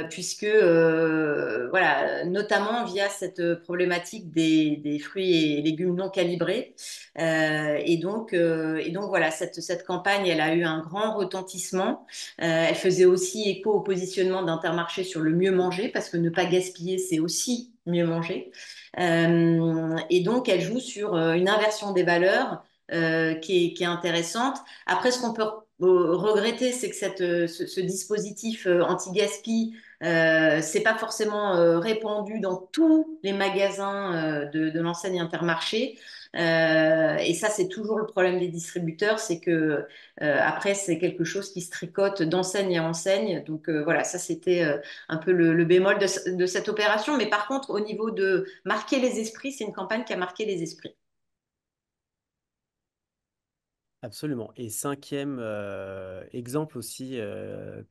puisque voilà, notamment via cette problématique des fruits et légumes non calibrés. Et donc voilà, cette campagne, elle a eu un grand retentissement. Elle faisait aussi écho au positionnement d'Intermarché sur le mieux manger, parce que ne pas gaspiller, c'est aussi mieux manger. Et donc, elle joue sur une inversion des valeurs qui est intéressante. Après, ce qu'on peut regretter, c'est que ce dispositif anti-gaspi, c'est pas forcément répandu dans tous les magasins de l'enseigne Intermarché. Et ça, c'est toujours le problème des distributeurs, c'est que après, c'est quelque chose qui se tricote d'enseigne à enseigne. Donc voilà, ça, c'était un peu le bémol de cette opération. Mais par contre, au niveau de marquer les esprits, c'est une campagne qui a marqué les esprits. Absolument. Et cinquième exemple aussi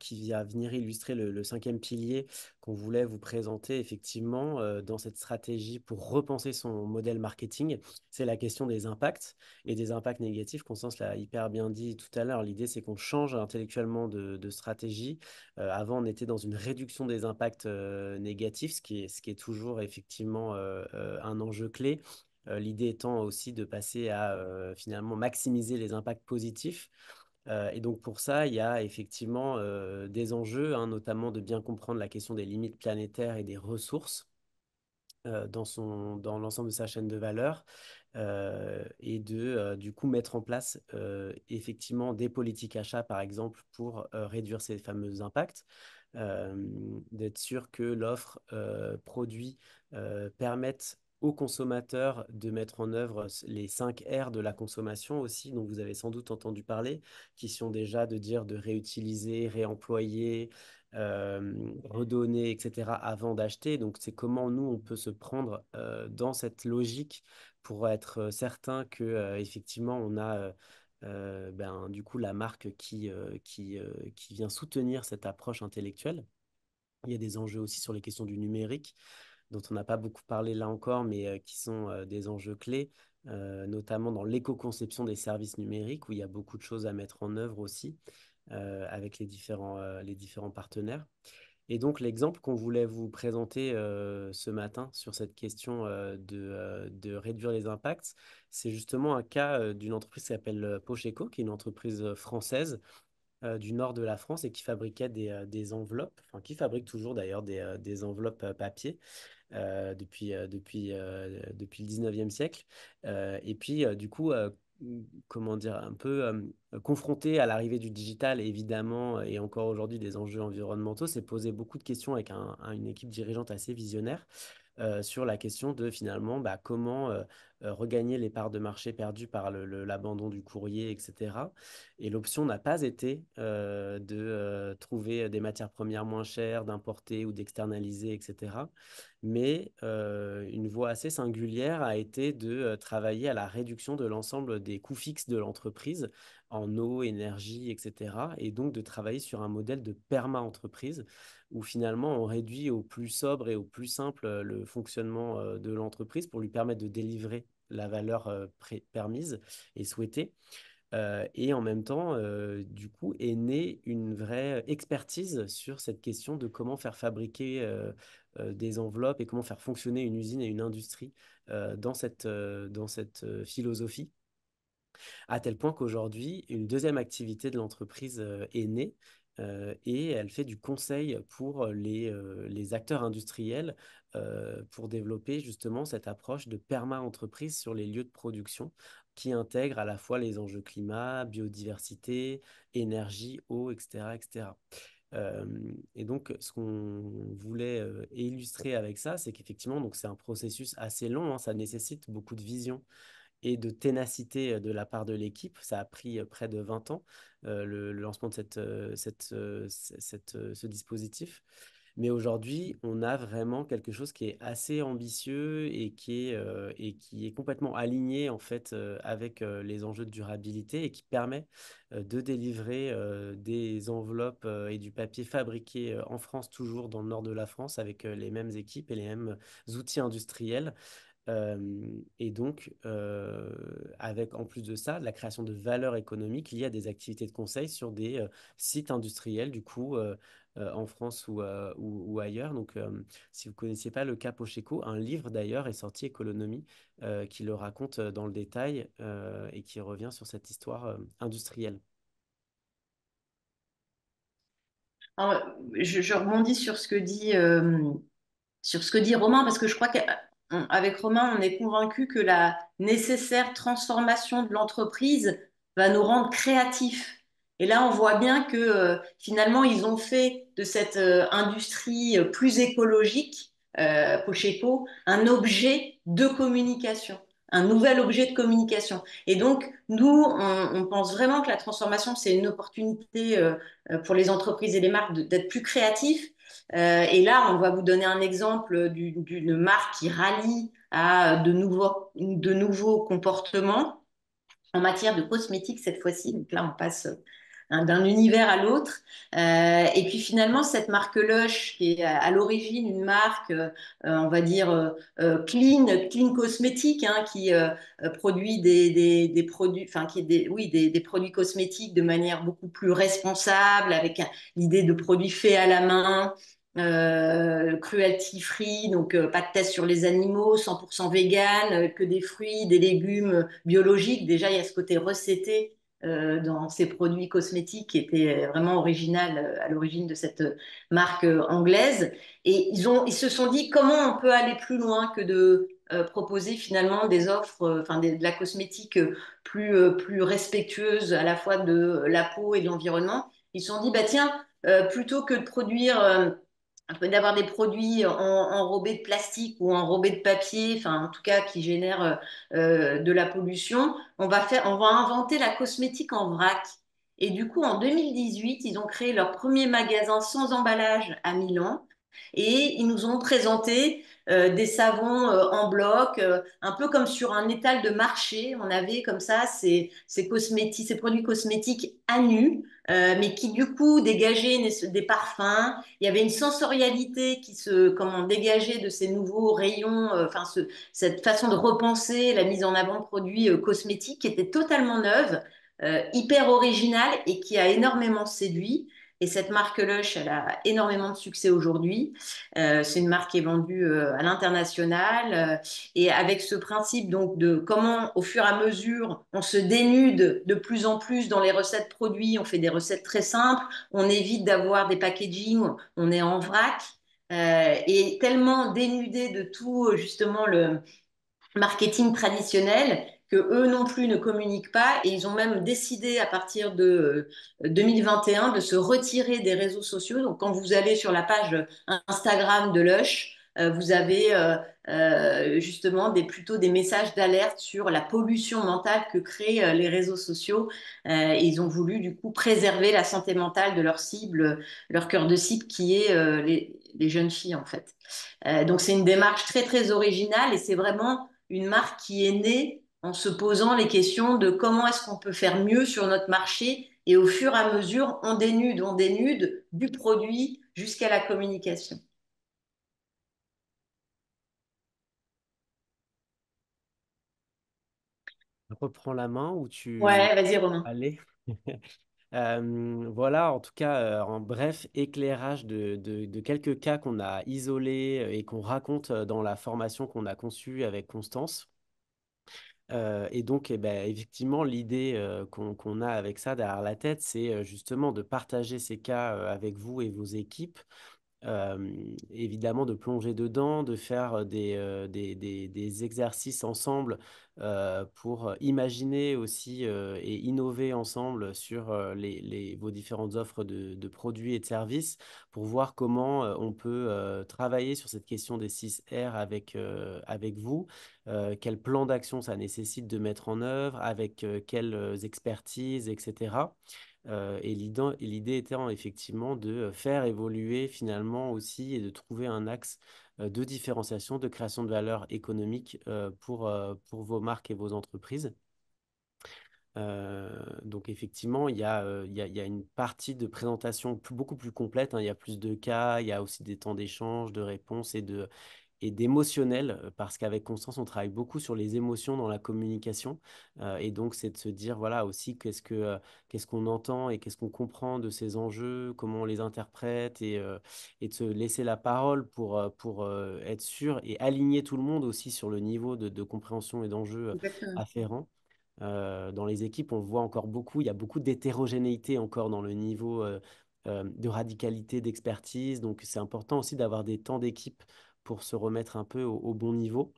qui va venir illustrer le cinquième pilier qu'on voulait vous présenter effectivement dans cette stratégie pour repenser son modèle marketing, c'est la question des impacts et des impacts négatifs. Constance l'a hyper bien dit tout à l'heure. L'idée, c'est qu'on change intellectuellement de stratégie. Avant, on était dans une réduction des impacts négatifs, ce qui est toujours effectivement un enjeu clé. L'idée étant aussi de passer à finalement maximiser les impacts positifs. Et donc pour ça, il y a effectivement des enjeux, hein, notamment de bien comprendre la question des limites planétaires et des ressources dans l'ensemble de sa chaîne de valeur et de du coup mettre en place effectivement des politiques achats par exemple pour réduire ces fameux impacts, euh, d'être sûr que l'offre produit permette aux consommateurs de mettre en œuvre les 5 R de la consommation aussi, dont vous avez sans doute entendu parler, qui sont déjà de dire de réutiliser, réemployer, redonner, etc., avant d'acheter. Donc, c'est comment nous, on peut se prendre dans cette logique pour être certain que, effectivement, on a du coup la marque qui vient soutenir cette approche intellectuelle. Il y a des enjeux aussi sur les questions du numérique, dont on n'a pas beaucoup parlé là encore, mais qui sont des enjeux clés, notamment dans l'éco-conception des services numériques, où il y a beaucoup de choses à mettre en œuvre aussi avec les différents partenaires. Et donc, l'exemple qu'on voulait vous présenter ce matin sur cette question de réduire les impacts, c'est justement un cas d'une entreprise qui s'appelle Pocheco, qui est une entreprise française du nord de la France et qui fabriquait des enveloppes, enfin qui fabrique toujours d'ailleurs des enveloppes papier depuis le 19e siècle. Et puis, du coup, comment dire, un peu confronté à l'arrivée du digital, évidemment, et encore aujourd'hui des enjeux environnementaux, s'est posé beaucoup de questions avec une équipe dirigeante assez visionnaire sur la question de finalement comment regagner les parts de marché perdues par l'abandon du courrier, etc. Et l'option n'a pas été de trouver des matières premières moins chères, d'importer ou d'externaliser, etc. Mais une voie assez singulière a été de travailler à la réduction de l'ensemble des coûts fixes de l'entreprise en eau, énergie, etc. Et donc de travailler sur un modèle de perma-entreprise où finalement on réduit au plus sobre et au plus simple le fonctionnement de l'entreprise pour lui permettre de délivrer la valeur permise et souhaitée. Et en même temps, du coup, est née une vraie expertise sur cette question de comment faire fabriquer des enveloppes et comment faire fonctionner une usine et une industrie dans cette philosophie à tel point qu'aujourd'hui, une deuxième activité de l'entreprise est née et elle fait du conseil pour les acteurs industriels pour développer justement cette approche de perma-entreprise sur les lieux de production qui intègre à la fois les enjeux climat, biodiversité, énergie, eau, etc., etc. Et donc, ce qu'on voulait illustrer avec ça, c'est qu'effectivement, donc c'est un processus assez long, hein, ça nécessite beaucoup de vision et de ténacité de la part de l'équipe. Ça a pris près de 20 ans, le lancement de ce dispositif. Mais aujourd'hui, on a vraiment quelque chose qui est assez ambitieux et qui est complètement aligné en fait avec les enjeux de durabilité et qui permet de délivrer des enveloppes et du papier fabriqué en France, toujours dans le nord de la France, avec les mêmes équipes et les mêmes outils industriels et donc, avec en plus de ça, la création de valeur économique liée à des activités de conseil sur des sites industriels, du coup, en France ou ailleurs. Donc, si vous ne connaissiez pas le cas Pocheco, un livre d'ailleurs est sorti, Économie, qui le raconte dans le détail et qui revient sur cette histoire industrielle. Alors, je rebondis sur ce que dit Romain, parce que je crois qu'avec Romain, on est convaincu que la nécessaire transformation de l'entreprise va nous rendre créatifs. Et là, on voit bien que finalement, ils ont fait de cette industrie plus écologique, Pocheco, un objet de communication, un nouvel objet de communication. Et donc, nous, on pense vraiment que la transformation, c'est une opportunité pour les entreprises et les marques d'être plus créatifs et là, on va vous donner un exemple d'une marque qui rallie à de nouveaux comportements en matière de cosmétiques cette fois-ci. Donc là, on passe d'un univers à l'autre. Et puis finalement, cette marque Lush, qui est à l'origine une marque, on va dire, clean cosmétique, hein, qui produit des produits, enfin, oui, des produits cosmétiques de manière beaucoup plus responsable, avec l'idée de produits faits à la main, cruelty free, donc pas de test sur les animaux, 100% vegan, que des fruits, des légumes biologiques. Déjà, il y a ce côté recetté dans ces produits cosmétiques qui était vraiment original à l'origine de cette marque anglaise. Et ils se sont dit comment on peut aller plus loin que de proposer finalement des offres, de la cosmétique plus respectueuse à la fois de la peau et de l'environnement. Ils se sont dit, bah tiens, plutôt que de produire d'avoir des produits enrobés de plastique ou enrobés de papier, enfin en tout cas qui génèrent de la pollution, on va inventer la cosmétique en vrac. Et du coup, en 2018, ils ont créé leur premier magasin sans emballage à Milan et ils nous ont présenté des savons en bloc, un peu comme sur un étal de marché. On avait comme ça ces produits cosmétiques à nu, mais qui du coup dégageaient des parfums. Il y avait une sensorialité comment, dégageait de ces nouveaux rayons, cette façon de repenser la mise en avant de produits cosmétiques qui était totalement neuve, hyper originale et qui a énormément séduit. Et cette marque Lush, elle a énormément de succès aujourd'hui. C'est une marque qui est vendue à l'international et avec ce principe donc de comment, au fur et à mesure, on se dénude de plus en plus dans les recettes produits. On fait des recettes très simples, on évite d'avoir des packaging, on est en vrac et tellement dénudé de tout justement le marketing traditionnel que eux non plus ne communiquent pas et ils ont même décidé à partir de 2021 de se retirer des réseaux sociaux. Donc quand vous allez sur la page Instagram de Lush, vous avez justement plutôt des messages d'alerte sur la pollution mentale que créent les réseaux sociaux. Et ils ont voulu du coup préserver la santé mentale de leur cible, leur cœur de cible qui est les jeunes filles en fait. Donc c'est une démarche très très originale et c'est vraiment une marque qui est née en se posant les questions de comment est-ce qu'on peut faire mieux sur notre marché et au fur et à mesure, on dénude du produit jusqu'à la communication. Je reprends la main où tu Ouais, vas-y Romain. allais. Voilà, en tout cas, en bref, éclairage de quelques cas qu'on a isolés et qu'on raconte dans la formation qu'on a conçue avec Constance. Et donc, eh ben, effectivement, l'idée qu'on a avec ça derrière la tête, c'est justement de partager ces cas avec vous et vos équipes évidemment de plonger dedans, de faire des exercices ensemble pour imaginer aussi et innover ensemble sur vos différentes offres de produits et de services, pour voir comment on peut travailler sur cette question des 6 R avec vous, quel plan d'action ça nécessite de mettre en œuvre, avec quelles expertises, etc. Et l'idée étant effectivement de faire évoluer finalement aussi et de trouver un axe de différenciation, de création de valeur économique pour vos marques et vos entreprises. Donc effectivement, il y a une partie de présentation beaucoup plus complète, hein. Il y a plus de cas, il y a aussi des temps d'échange, de réponses et d'émotionnel, parce qu'avec Constance, on travaille beaucoup sur les émotions dans la communication. Et donc, c'est de se dire, voilà, aussi, qu'est-ce qu'on entend et qu'est-ce qu'on comprend de ces enjeux, comment on les interprète, et de se laisser la parole pour être sûr et aligner tout le monde aussi sur le niveau de compréhension et d'enjeux Exactement. afférents. Dans les équipes, on voit encore beaucoup, il y a beaucoup d'hétérogénéité encore dans le niveau de radicalité, d'expertise. Donc, c'est important aussi d'avoir des temps d'équipe pour se remettre un peu au bon niveau.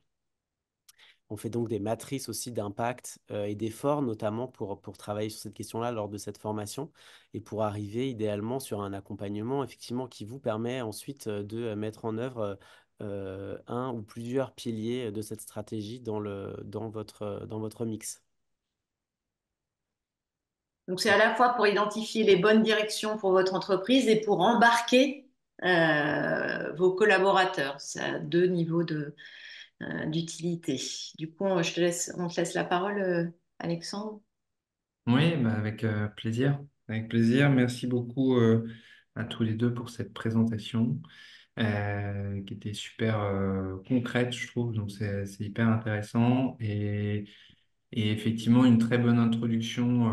On fait donc des matrices aussi d'impact et d'effort, notamment pour travailler sur cette question-là lors de cette formation et pour arriver idéalement sur un accompagnement effectivement qui vous permet ensuite de mettre en œuvre un ou plusieurs piliers de cette stratégie dans votre mix. Donc c'est à la fois pour identifier les bonnes directions pour votre entreprise et pour embarquer vos collaborateurs. C'est à deux niveaux d'utilité. Du coup, on te laisse la parole, Alexandre. Oui, bah avec plaisir. Avec plaisir. Merci beaucoup à tous les deux pour cette présentation qui était super concrète, je trouve. Donc, c'est hyper intéressant. Et effectivement, une très bonne introduction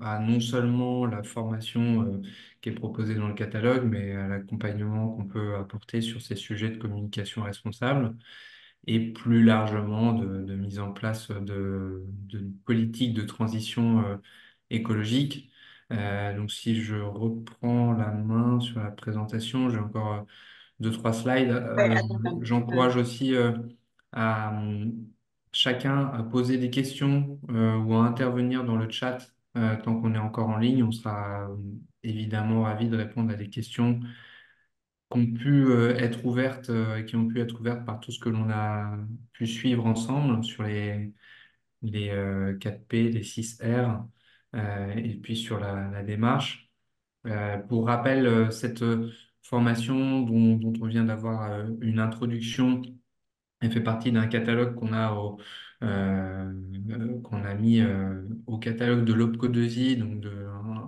à non seulement la formation qui est proposée dans le catalogue, mais à l'accompagnement qu'on peut apporter sur ces sujets de communication responsable et plus largement de mise en place de politiques de transition écologique. Donc, si je reprends la main sur la présentation, j'ai encore deux, trois slides. Ouais, attends, pardon. J'encourage aussi à chacun à poser des questions ou à intervenir dans le chat tant qu'on est encore en ligne. On sera évidemment ravis de répondre à des questions qui ont pu être ouvertes et qui ont pu être ouvertes par tout ce que l'on a pu suivre ensemble sur les 4P, les 6R et puis sur la démarche. Pour rappel, cette formation dont on vient d'avoir une introduction, elle fait partie d'un catalogue qu'on a mis au catalogue de l'OPCO2I, donc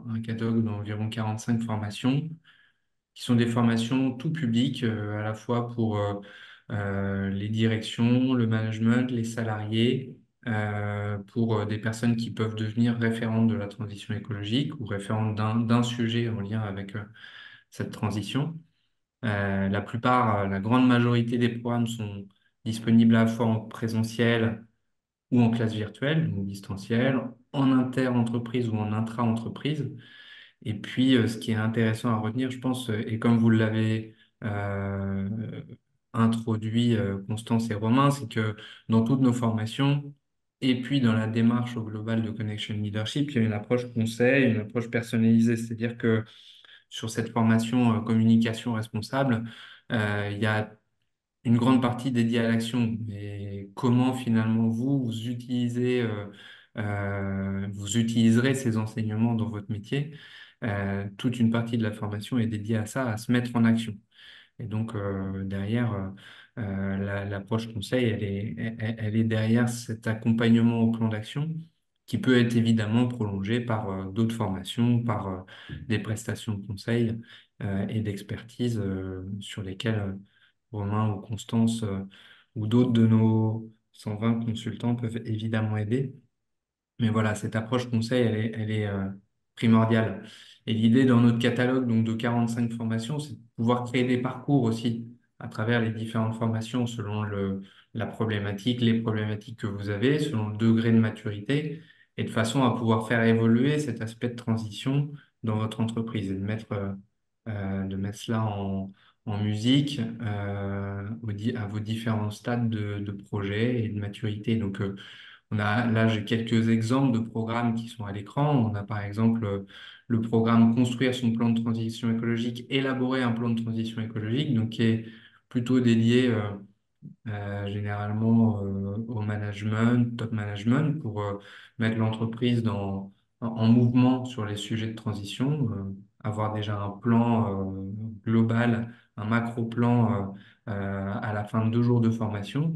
un catalogue d'environ 45 formations, qui sont des formations tout public, à la fois pour les directions, le management, les salariés, pour des personnes qui peuvent devenir référentes de la transition écologique ou référentes d'un sujet en lien avec cette transition. La grande majorité des programmes sont disponibles à la fois en présentiel ou en classe virtuelle, donc distanciel, en inter-entreprise ou en intra-entreprise. Et puis, ce qui est intéressant à retenir, je pense, et comme vous l'avez euh, introduit, Constance et Romain, c'est que dans toutes nos formations, et puis dans la démarche au global de Connection Leadership, il y a une approche conseil, une approche personnalisée. C'est-à-dire que sur cette formation communication responsable, il y a une grande partie dédiée à l'action. Et comment finalement vous utiliserez ces enseignements dans votre métier. Toute une partie de la formation est dédiée à ça, à se mettre en action. Et donc, derrière, l'approche conseil, elle est derrière cet accompagnement au plan d'action qui peut être évidemment prolongé par d'autres formations, par des prestations de conseil et d'expertise sur lesquelles Romain ou Constance ou d'autres de nos 120 consultants peuvent évidemment aider. Mais voilà, cette approche conseil, elle est primordiale. Et l'idée dans notre catalogue donc de 45 formations, c'est de pouvoir créer des parcours aussi à travers les différentes formations selon la problématique, les problématiques que vous avez, selon le degré de maturité, et de façon à pouvoir faire évoluer cet aspect de transition dans votre entreprise et de mettre cela en musique à vos différents stades de projet et de maturité. Donc, là, j'ai quelques exemples de programmes qui sont à l'écran. On a par exemple le programme Construire son plan de transition écologique, élaborer un plan de transition écologique, donc qui est plutôt dédié généralement au management, top management, pour mettre l'entreprise en mouvement sur les sujets de transition, avoir déjà un plan global, un macro-plan à la fin de 2 jours de formation.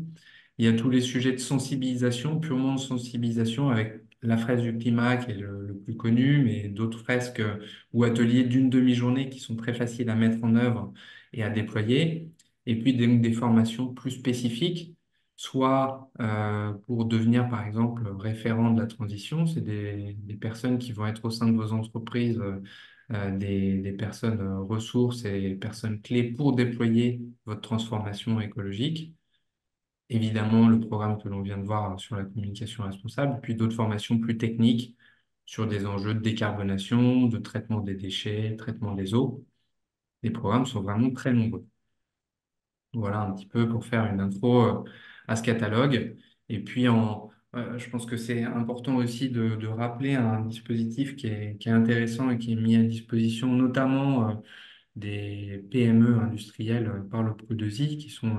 Il y a tous les sujets de sensibilisation, purement de sensibilisation, avec la fresque du climat qui est le plus connu, mais d'autres fresques ou ateliers d'une demi-journée qui sont très faciles à mettre en œuvre et à déployer. Et puis des formations plus spécifiques, soit pour devenir par exemple référent de la transition, c'est des personnes qui vont être au sein de vos entreprises, des personnes ressources et personnes clés pour déployer votre transformation écologique. Évidemment, le programme que l'on vient de voir sur la communication responsable, puis d'autres formations plus techniques sur des enjeux de décarbonation, de traitement des déchets, traitement des eaux. Les programmes sont vraiment très nombreux. Voilà un petit peu pour faire une intro à ce catalogue. Et puis, je pense que c'est important aussi de rappeler un dispositif qui est intéressant et qui est mis à disposition notamment des PME industrielles par le Pro2I, qui sont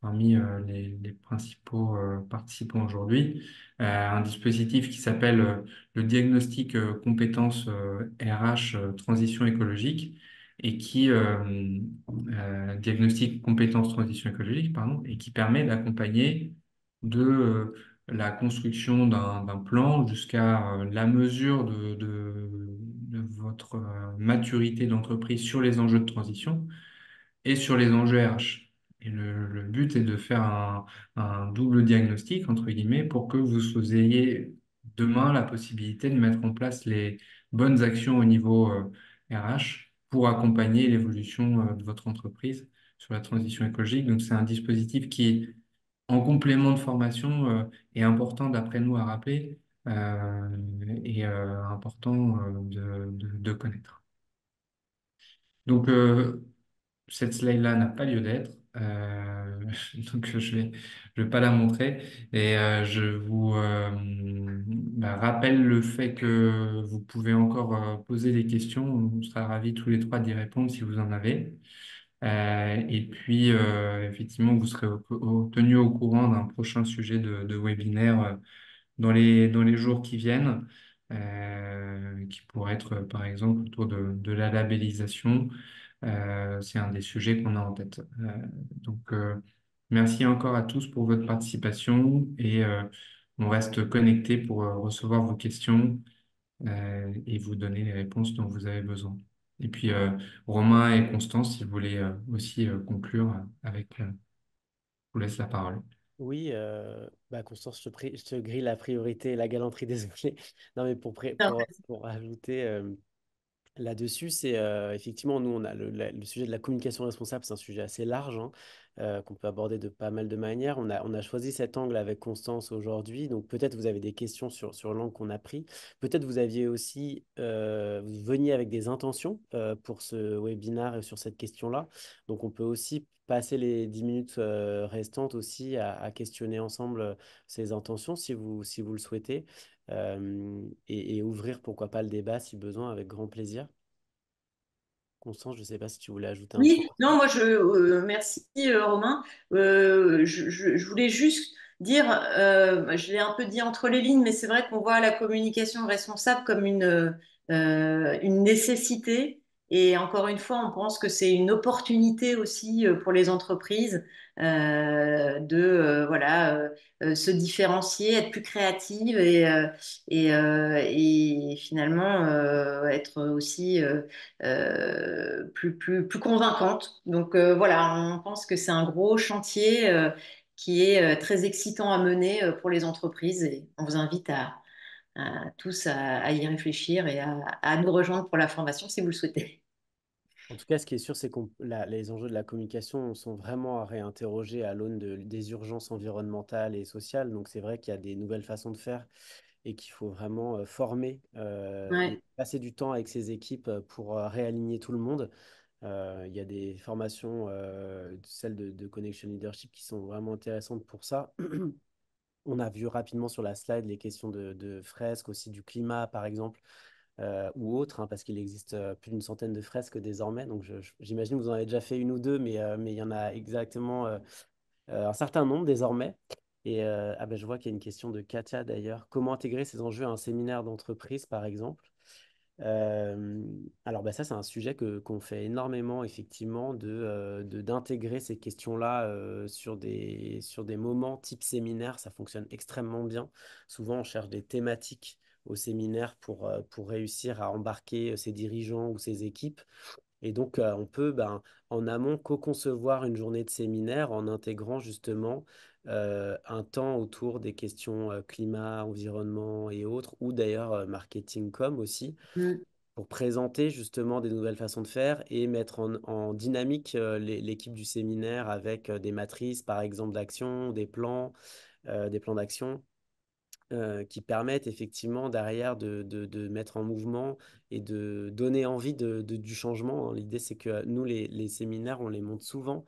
parmi les principaux participants aujourd'hui. Un dispositif qui s'appelle le diagnostic compétences RH transition écologique et diagnostic compétences transition écologique, pardon, et qui permet d'accompagner de la construction d'un plan jusqu'à la mesure de votre maturité d'entreprise sur les enjeux de transition et sur les enjeux RH. Et le but est de faire un double diagnostic, entre guillemets, pour que vous ayez demain la possibilité de mettre en place les bonnes actions au niveau RH pour accompagner l'évolution de votre entreprise sur la transition écologique. Donc, c'est un dispositif qui, en complément de formation, est important d'après nous à rappeler et important de connaître. Donc, cette slide-là n'a pas lieu d'être. Donc, je vais pas la montrer. Et je vous rappelle le fait que vous pouvez encore poser des questions. On sera ravis tous les trois d'y répondre si vous en avez. Et puis, effectivement, vous serez tenu au courant d'un prochain sujet de webinaire dans les jours qui viennent, qui pourrait être, par exemple, autour de la labellisation. C'est un des sujets qu'on a en tête. Merci encore à tous pour votre participation et on reste connecté pour recevoir vos questions et vous donner les réponses dont vous avez besoin. Et puis, Romain et Constance, si vous voulez aussi conclure avec, je vous laisse la parole. Oui, Constance, je te grille la priorité et la galanterie, désolé. Non, mais Non. pour ajouter, là-dessus, c'est effectivement, nous, on a le sujet de la communication responsable, c'est un sujet assez large hein, qu'on peut aborder de pas mal de manières. On a choisi cet angle avec Constance aujourd'hui, donc peut-être vous avez des questions sur l'angle qu'on a pris. Peut-être vous aviez aussi, vous veniez avec des intentions pour ce webinaire et sur cette question-là. Donc on peut aussi passer les 10 minutes restantes aussi à questionner ensemble ces intentions si vous le souhaitez et ouvrir, pourquoi pas, le débat si besoin, avec grand plaisir. Constance, je ne sais pas si tu voulais ajouter un point. Oui, non, moi merci Romain. Je voulais juste dire, je l'ai un peu dit entre les lignes, mais c'est vrai qu'on voit la communication responsable comme une nécessité. Et encore une fois, on pense que c'est une opportunité aussi pour les entreprises de se différencier, être plus créatives et finalement être aussi plus convaincante. Donc voilà, on pense que c'est un gros chantier qui est très excitant à mener pour les entreprises et on vous invite à tous à y réfléchir et à nous rejoindre pour la formation si vous le souhaitez. En tout cas, ce qui est sûr, c'est que les enjeux de la communication sont vraiment à réinterroger à l'aune des urgences environnementales et sociales. Donc, c'est vrai qu'il y a des nouvelles façons de faire et qu'il faut vraiment former et Ouais. passer du temps avec ses équipes pour réaligner tout le monde. Il y a des formations, celles de Connection Leadership, qui sont vraiment intéressantes pour ça. On a vu rapidement sur la slide les questions de fresques, aussi du climat, par exemple, ou autres, hein, parce qu'il existe plus d'une centaine de fresques désormais. Donc, j'imagine que vous en avez déjà fait une ou deux, mais il y en a exactement un certain nombre désormais. Et je vois qu'il y a une question de Katia d'ailleurs. Comment intégrer ces enjeux à un séminaire d'entreprise, par exemple? Ça, c'est un sujet qu'on fait énormément, effectivement, d'intégrer ces questions-là sur des moments type séminaire. Ça fonctionne extrêmement bien. Souvent, on cherche des thématiques au séminaire pour réussir à embarquer ses dirigeants ou ses équipes. Et donc, on peut, en amont, co-concevoir une journée de séminaire en intégrant justement un temps autour des questions climat, environnement et autres, ou d'ailleurs marketing com aussi Mm. pour présenter justement des nouvelles façons de faire et mettre en dynamique l'équipe du séminaire avec des matrices, par exemple, d'action, des plans d'action qui permettent effectivement derrière de mettre en mouvement et de donner envie du changement, hein. L'idée, c'est que nous, les séminaires, on les monte souvent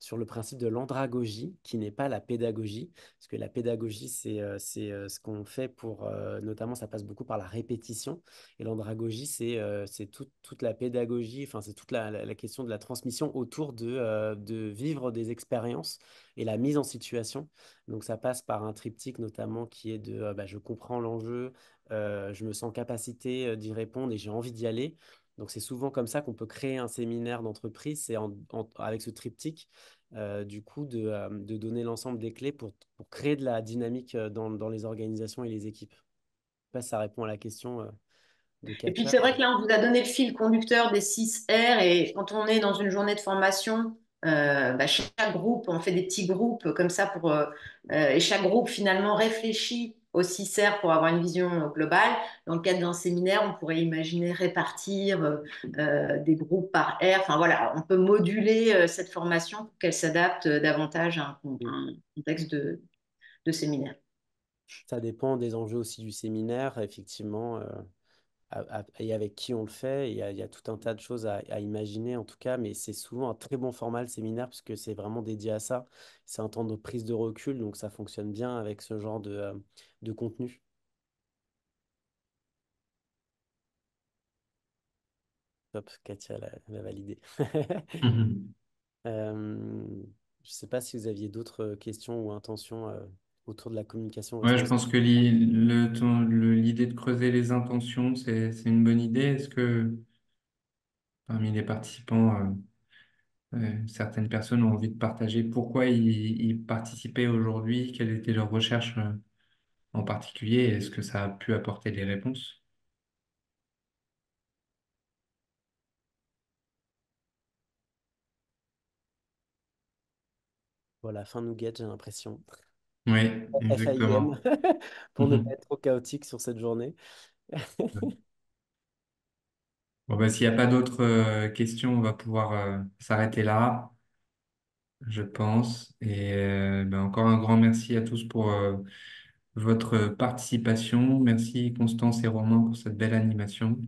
sur le principe de l'andragogie, qui n'est pas la pédagogie, parce que la pédagogie, c'est ce qu'on fait pour, notamment, ça passe beaucoup par la répétition, et l'andragogie, c'est toute la pédagogie, enfin, c'est toute la question de la transmission autour de vivre des expériences et la mise en situation. Donc ça passe par un triptyque notamment qui est je comprends l'enjeu, je me sens en capacité d'y répondre et j'ai envie d'y aller. Donc c'est souvent comme ça qu'on peut créer un séminaire d'entreprise, c'est avec ce triptyque, de donner l'ensemble des clés pour créer de la dynamique dans les organisations et les équipes. Je sais pas si ça répond à la question de Et puis Katia. c'est vrai que là, on vous a donné le fil conducteur des 6 R et quand on est dans une journée de formation, chaque groupe, on fait des petits groupes comme ça et chaque groupe finalement réfléchit aussi sert pour avoir une vision globale. Dans le cadre d'un séminaire, on pourrait imaginer répartir des groupes par aire. Enfin voilà, on peut moduler cette formation pour qu'elle s'adapte davantage à Mm. un contexte de séminaire. Ça dépend des enjeux aussi du séminaire, effectivement, et avec qui on le fait. Il y a tout un tas de choses à imaginer, en tout cas, mais c'est souvent un très bon format, le séminaire, puisque c'est vraiment dédié à ça. C'est un temps de prise de recul, donc ça fonctionne bien avec ce genre de contenu. Top, Katia l'a validé. Mhm. Euh, je ne sais pas si vous aviez d'autres questions ou intentions autour de la communication Ouais, je responsable. pense que l'idée de creuser les intentions, c'est une bonne idée. Est-ce que parmi les participants, certaines personnes ont envie de partager pourquoi ils participaient aujourd'hui, quelle était leur recherche en particulier, et est-ce que ça a pu apporter des réponses? Voilà, fin nous guette, j'ai l'impression. Oui, FAIM, exactement. pour ne pas Mhm. être trop chaotique sur cette journée. Bon, bah, s'il n'y a pas d'autres questions, on va pouvoir s'arrêter là, je pense. Et ben, encore un grand merci à tous pour votre participation. Merci Constance et Romain pour cette belle animation.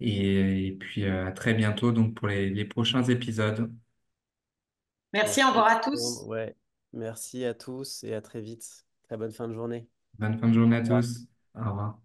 Et puis à très bientôt donc pour les prochains épisodes. Merci, au Merci, revoir à Alexandre. tous. Ouais. Merci à tous et à très vite. Très bonne fin de journée. Bonne fin de journée à Au revoir. tous. Au revoir.